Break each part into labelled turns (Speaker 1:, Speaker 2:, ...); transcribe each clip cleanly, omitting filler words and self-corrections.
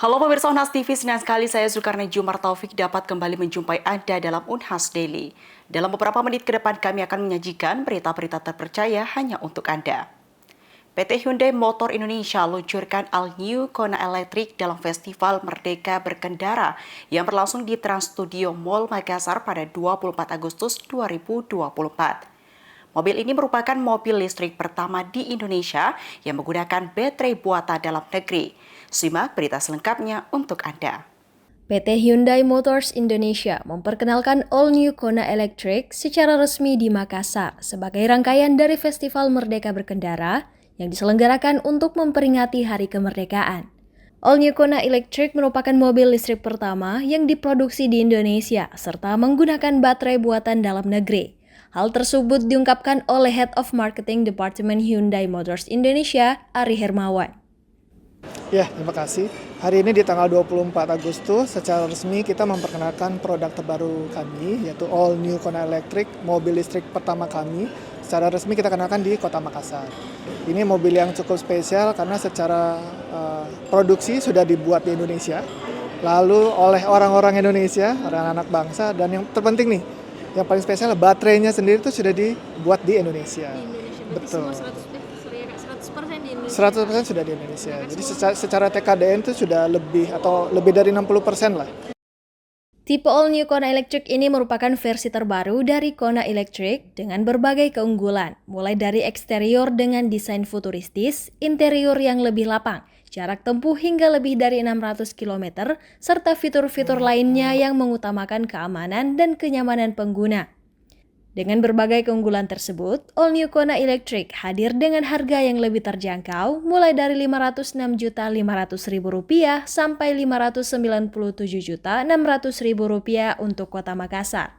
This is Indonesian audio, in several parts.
Speaker 1: Halo pemirsa Unhas TV, senang sekali saya Zulkarnain Jumar Taufik dapat kembali menjumpai Anda dalam Unhas Daily. Dalam beberapa menit ke depan kami akan menyajikan berita-berita terpercaya hanya untuk Anda. PT Hyundai Motor Indonesia luncurkan All New Kona Electric dalam Festival Merdeka Berkendara yang berlangsung di Trans Studio Mall Makassar pada 24 Agustus 2024. Mobil ini merupakan mobil listrik pertama di Indonesia yang menggunakan baterai buatan dalam negeri. Simak berita selengkapnya untuk Anda.
Speaker 2: PT Hyundai Motors Indonesia memperkenalkan All New Kona Electric secara resmi di Makassar sebagai rangkaian dari Festival Merdeka Berkendara yang diselenggarakan untuk memperingati Hari Kemerdekaan. All New Kona Electric merupakan mobil listrik pertama yang diproduksi di Indonesia serta menggunakan baterai buatan dalam negeri. Hal tersebut diungkapkan oleh Head of Marketing Department Hyundai Motors Indonesia, Ari Hermawan.
Speaker 3: Ya, terima kasih. Hari ini di tanggal 24 Agustus secara resmi kita memperkenalkan produk terbaru kami yaitu All New Kona Electric, mobil listrik pertama kami. Secara resmi kita kenalkan di Kota Makassar. Ini mobil yang cukup spesial karena secara produksi sudah dibuat di Indonesia. Lalu oleh orang-orang Indonesia, orang anak bangsa, dan yang terpenting nih, yang paling spesial baterainya sendiri itu sudah dibuat di Indonesia. Betul. 100% sudah di Indonesia. Jadi secara TKDN itu sudah lebih dari 60% lah.
Speaker 2: Tipe All New Kona Electric ini merupakan versi terbaru dari Kona Electric dengan berbagai keunggulan, mulai dari eksterior dengan desain futuristis, interior yang lebih lapang, jarak tempuh hingga lebih dari 600 km, serta fitur-fitur lainnya yang mengutamakan keamanan dan kenyamanan pengguna. Dengan berbagai keunggulan tersebut, All New Kona Electric hadir dengan harga yang lebih terjangkau, mulai dari Rp506.500.000 sampai Rp597.600.000 untuk Kota Makassar.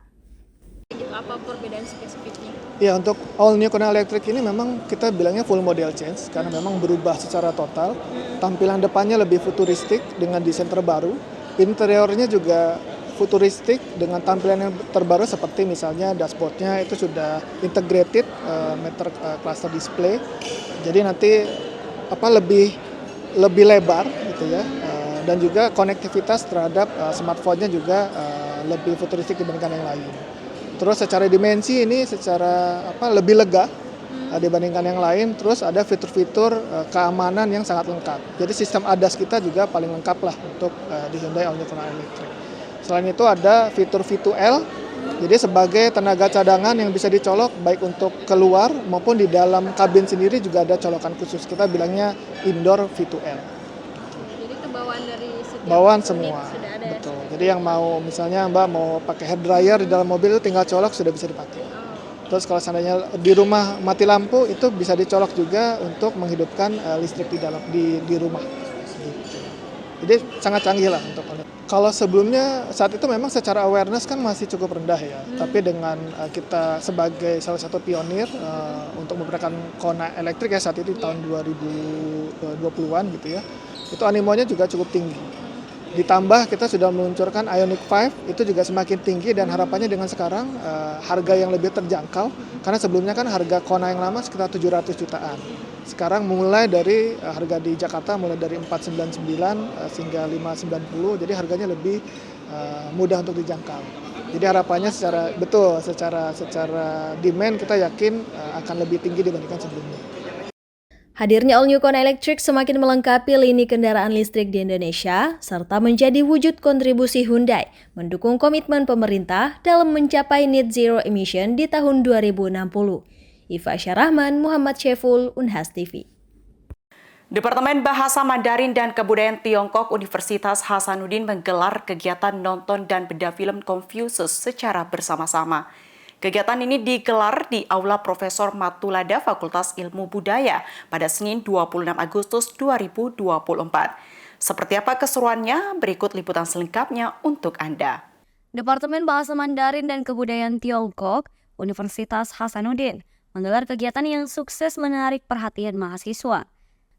Speaker 4: Apa perbedaan spesifiknya?
Speaker 3: Ya, untuk All New Kona Electric ini memang kita bilangnya full model change karena memang berubah secara total. Tampilan depannya lebih futuristik dengan desain terbaru, interiornya juga futuristik dengan tampilan yang terbaru seperti misalnya dashboardnya itu sudah integrated meter cluster display, jadi nanti lebih lebar gitu ya, dan juga konektivitas terhadap smartphone-nya juga lebih futuristik dibandingkan yang lain. Terus secara dimensi ini lebih lega dibandingkan yang lain. Terus ada fitur-fitur keamanan yang sangat lengkap. Jadi sistem ADAS kita juga paling lengkap lah untuk di Hyundai All New Kona Electric. Selain itu ada fitur V2L, jadi sebagai tenaga cadangan yang bisa dicolok baik untuk keluar maupun di dalam kabin sendiri juga ada colokan khusus. Kita bilangnya indoor V2L.
Speaker 4: Jadi itu bawaan dari setiap
Speaker 3: bawaan
Speaker 4: unit
Speaker 3: semua,
Speaker 4: sudah ada.
Speaker 3: betul. Jadi yang mau misalnya Mbak mau pakai hair dryer di dalam mobil itu tinggal colok sudah bisa dipakai. Terus kalau seandainya di rumah mati lampu itu bisa dicolok juga untuk menghidupkan listrik di rumah. Gitu. Jadi sangat canggih lah untuk kalau sebelumnya saat itu memang secara awareness kan masih cukup rendah ya. Tapi dengan kita sebagai salah satu pionir untuk memperkenalkan Kona Electric ya saat itu di tahun 2020-an gitu ya. Itu animonya juga cukup tinggi. Ditambah kita sudah meluncurkan Ioniq 5 itu juga semakin tinggi dan harapannya dengan sekarang harga yang lebih terjangkau karena sebelumnya kan harga Kona yang lama sekitar 700 jutaan. Sekarang mulai dari harga di Jakarta mulai dari 499 hingga 590, jadi harganya lebih mudah untuk dijangkau. Jadi harapannya secara demand kita yakin akan lebih tinggi dibandingkan sebelumnya.
Speaker 2: Hadirnya All New Kona Electric semakin melengkapi lini kendaraan listrik di Indonesia, serta menjadi wujud kontribusi Hyundai mendukung komitmen pemerintah dalam mencapai net zero emission di tahun 2060. Iva Syarahman, Muhammad Syeful, Unhas TV.
Speaker 1: Departemen Bahasa Mandarin dan Kebudayaan Tiongkok Universitas Hasanuddin menggelar kegiatan nonton dan bedah film Confucius secara bersama-sama. Kegiatan ini digelar di Aula Profesor Matulada Fakultas Ilmu Budaya pada Senin 26 Agustus 2024. Seperti apa keseruannya? Berikut liputan selengkapnya untuk Anda.
Speaker 4: Departemen Bahasa Mandarin dan Kebudayaan Tiongkok Universitas Hasanuddin menggelar kegiatan yang sukses menarik perhatian mahasiswa.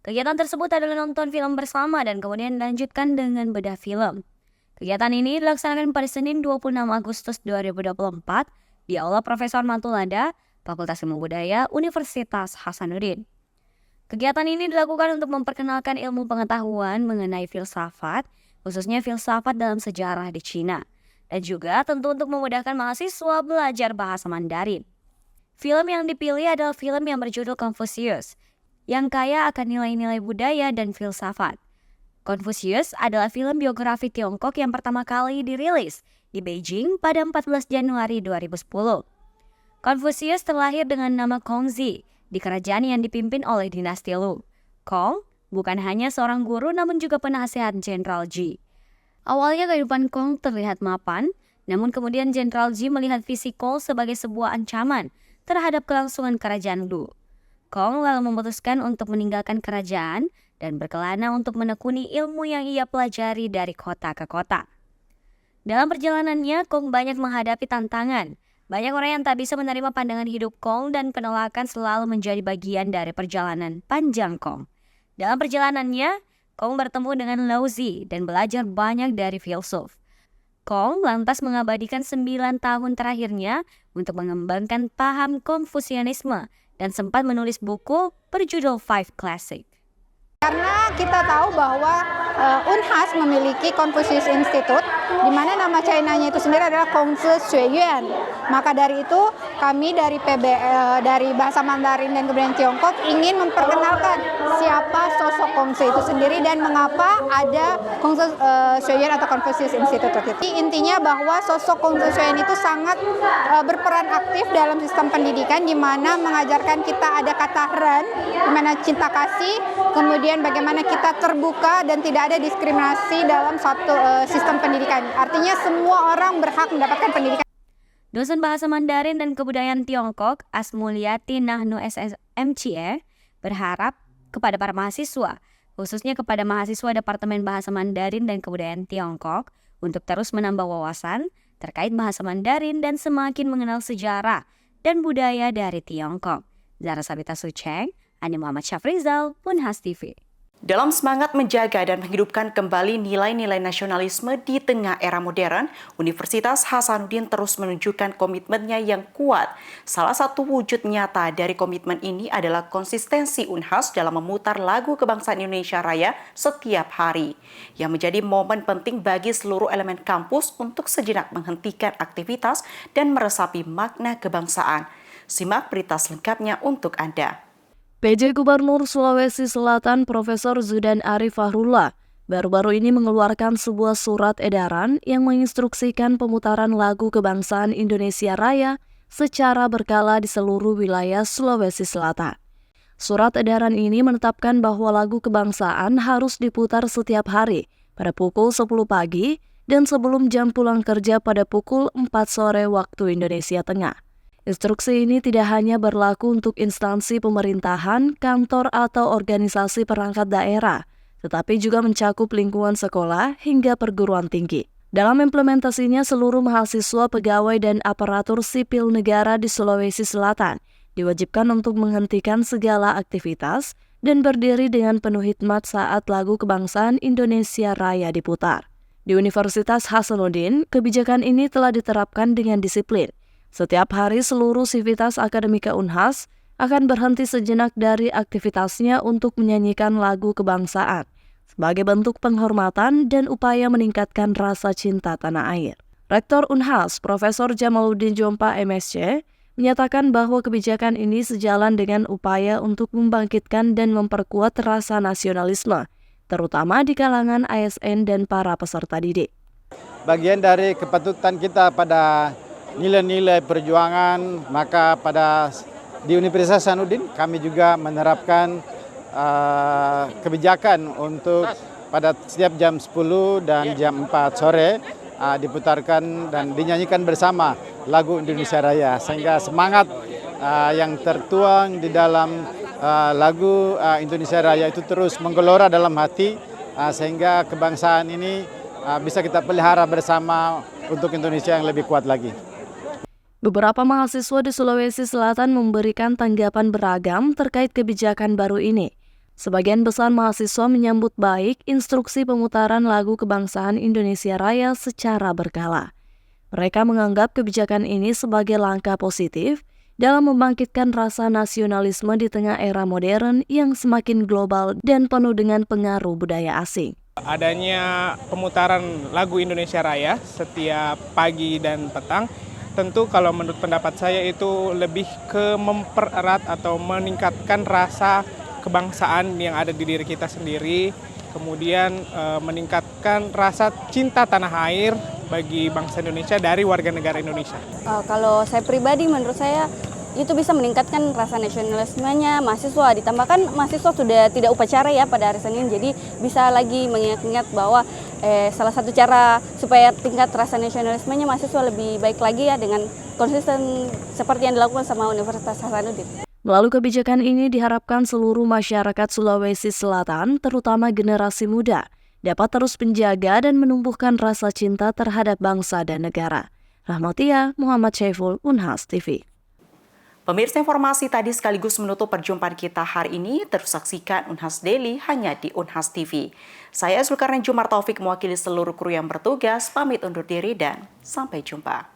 Speaker 4: Kegiatan tersebut adalah nonton film bersama dan kemudian dilanjutkan dengan bedah film. Kegiatan ini dilaksanakan pada Senin 26 Agustus 2024 di Aula Profesor Matulada, Fakultas Ilmu Budaya, Universitas Hasanuddin. Kegiatan ini dilakukan untuk memperkenalkan ilmu pengetahuan mengenai filsafat, khususnya filsafat dalam sejarah di Cina, dan juga tentu untuk memudahkan mahasiswa belajar bahasa Mandarin. Film yang dipilih adalah film yang berjudul Confucius, yang kaya akan nilai-nilai budaya dan filsafat. Confucius adalah film biografi Tiongkok yang pertama kali dirilis di Beijing pada 14 Januari 2010. Confucius terlahir dengan nama Kongzi di kerajaan yang dipimpin oleh dinasti Lu. Kong bukan hanya seorang guru namun juga penasehat Jenderal Ji. Awalnya kehidupan Kong terlihat mapan, namun kemudian Jenderal Ji melihat visi Kong sebagai sebuah ancaman terhadap kelangsungan kerajaan Lu. Kong lalu memutuskan untuk meninggalkan kerajaan dan berkelana untuk menekuni ilmu yang ia pelajari dari kota ke kota. Dalam perjalanannya, Kong banyak menghadapi tantangan. Banyak orang yang tak bisa menerima pandangan hidup Kong dan penolakan selalu menjadi bagian dari perjalanan panjang Kong. Dalam perjalanannya, Kong bertemu dengan Lao Zi dan belajar banyak dari filsuf. Kong lantas mengabadikan 9 tahun terakhirnya untuk mengembangkan paham Konfusianisme dan sempat menulis buku berjudul Five Classic.
Speaker 5: Karena kita tahu bahwa Unhas memiliki Confucius Institute, di mana nama China-nya itu sendiri adalah Kongzi Xueyuan. Maka dari itu kami dari dari Bahasa Mandarin dan Kebudayaan Tiongkok ingin memperkenalkan siapa sosok Kongzi itu sendiri dan mengapa ada Kongzi Xueyuan atau Confucius Institute. Jadi intinya bahwa sosok Kongzi Xueyuan itu sangat berperan aktif dalam sistem pendidikan, di mana mengajarkan kita ada kata ren, di mana cinta kasih, kemudian bagaimana kita terbuka dan tidak ada diskriminasi dalam suatu sistem pendidikan. Artinya semua orang berhak mendapatkan pendidikan.
Speaker 4: Dosen Bahasa Mandarin dan Kebudayaan Tiongkok, Asmulyati Nahnu SMCE, berharap kepada para mahasiswa, khususnya kepada mahasiswa Departemen Bahasa Mandarin dan Kebudayaan Tiongkok, untuk terus menambah wawasan terkait bahasa Mandarin dan semakin mengenal sejarah dan budaya dari Tiongkok. Zara Sabita Sucheng, Ani Muhammad Syafrizal, Unhas TV.
Speaker 1: Dalam semangat menjaga dan menghidupkan kembali nilai-nilai nasionalisme di tengah era modern, Universitas Hasanuddin terus menunjukkan komitmennya yang kuat. Salah satu wujud nyata dari komitmen ini adalah konsistensi Unhas dalam memutar lagu kebangsaan Indonesia Raya setiap hari, yang menjadi momen penting bagi seluruh elemen kampus untuk sejenak menghentikan aktivitas dan meresapi makna kebangsaan. Simak berita selengkapnya untuk Anda.
Speaker 6: PJ Gubernur Sulawesi Selatan Profesor Zudan Arif Fahrullah baru-baru ini mengeluarkan sebuah surat edaran yang menginstruksikan pemutaran lagu kebangsaan Indonesia Raya secara berkala di seluruh wilayah Sulawesi Selatan. Surat edaran ini menetapkan bahwa lagu kebangsaan harus diputar setiap hari pada pukul 10 pagi dan sebelum jam pulang kerja pada pukul 4 sore waktu Indonesia Tengah. Instruksi ini tidak hanya berlaku untuk instansi pemerintahan, kantor, atau organisasi perangkat daerah, tetapi juga mencakup lingkungan sekolah hingga perguruan tinggi. Dalam implementasinya, seluruh mahasiswa, pegawai, dan aparatur sipil negara di Sulawesi Selatan diwajibkan untuk menghentikan segala aktivitas dan berdiri dengan penuh hikmat saat lagu kebangsaan Indonesia Raya diputar. Di Universitas Hasanuddin, kebijakan ini telah diterapkan dengan disiplin. Setiap hari seluruh sivitas akademika Unhas akan berhenti sejenak dari aktivitasnya untuk menyanyikan lagu kebangsaan sebagai bentuk penghormatan dan upaya meningkatkan rasa cinta tanah air. Rektor Unhas, Profesor Jamaluddin Jompa MSc, menyatakan bahwa kebijakan ini sejalan dengan upaya untuk membangkitkan dan memperkuat rasa nasionalisme, terutama di kalangan ASN dan para peserta didik.
Speaker 7: Bagian dari kepatutan kita pada nilai-nilai perjuangan, maka di Universitas Hasanuddin kami juga menerapkan kebijakan untuk pada setiap jam 10 dan jam 4 sore diputarkan dan dinyanyikan bersama lagu Indonesia Raya, sehingga semangat yang tertuang di dalam lagu Indonesia Raya itu terus menggelora dalam hati, sehingga kebangsaan ini bisa kita pelihara bersama untuk Indonesia yang lebih kuat lagi.
Speaker 6: Beberapa mahasiswa di Sulawesi Selatan memberikan tanggapan beragam terkait kebijakan baru ini. Sebagian besar mahasiswa menyambut baik instruksi pemutaran lagu kebangsaan Indonesia Raya secara berkala. Mereka menganggap kebijakan ini sebagai langkah positif dalam membangkitkan rasa nasionalisme di tengah era modern yang semakin global dan penuh dengan pengaruh budaya asing.
Speaker 8: Adanya pemutaran lagu Indonesia Raya setiap pagi dan petang, tentu kalau menurut pendapat saya itu lebih ke mempererat atau meningkatkan rasa kebangsaan yang ada di diri kita sendiri, kemudian meningkatkan rasa cinta tanah air bagi bangsa Indonesia dari warga negara Indonesia.
Speaker 9: Kalau saya pribadi, menurut saya itu bisa meningkatkan rasa nasionalismenya mahasiswa. Ditambahkan mahasiswa sudah tidak upacara ya pada hari Senin, jadi bisa lagi mengingat-ingat bahwa salah satu cara supaya tingkat rasa nasionalismenya mahasiswa lebih baik lagi ya dengan konsisten seperti yang dilakukan sama Universitas Hasanuddin.
Speaker 6: Melalui kebijakan ini diharapkan seluruh masyarakat Sulawesi Selatan, terutama generasi muda, dapat terus menjaga dan menumbuhkan rasa cinta terhadap bangsa dan negara. Rahmatia Muhammad Syaiful, Unhas TV.
Speaker 1: Pemirsa, informasi tadi sekaligus menutup perjumpaan kita hari ini. Terus saksikan Unhas Daily hanya di Unhas TV. Saya Zulkarnain Jumar Taufik mewakili seluruh kru yang bertugas, pamit undur diri dan sampai jumpa.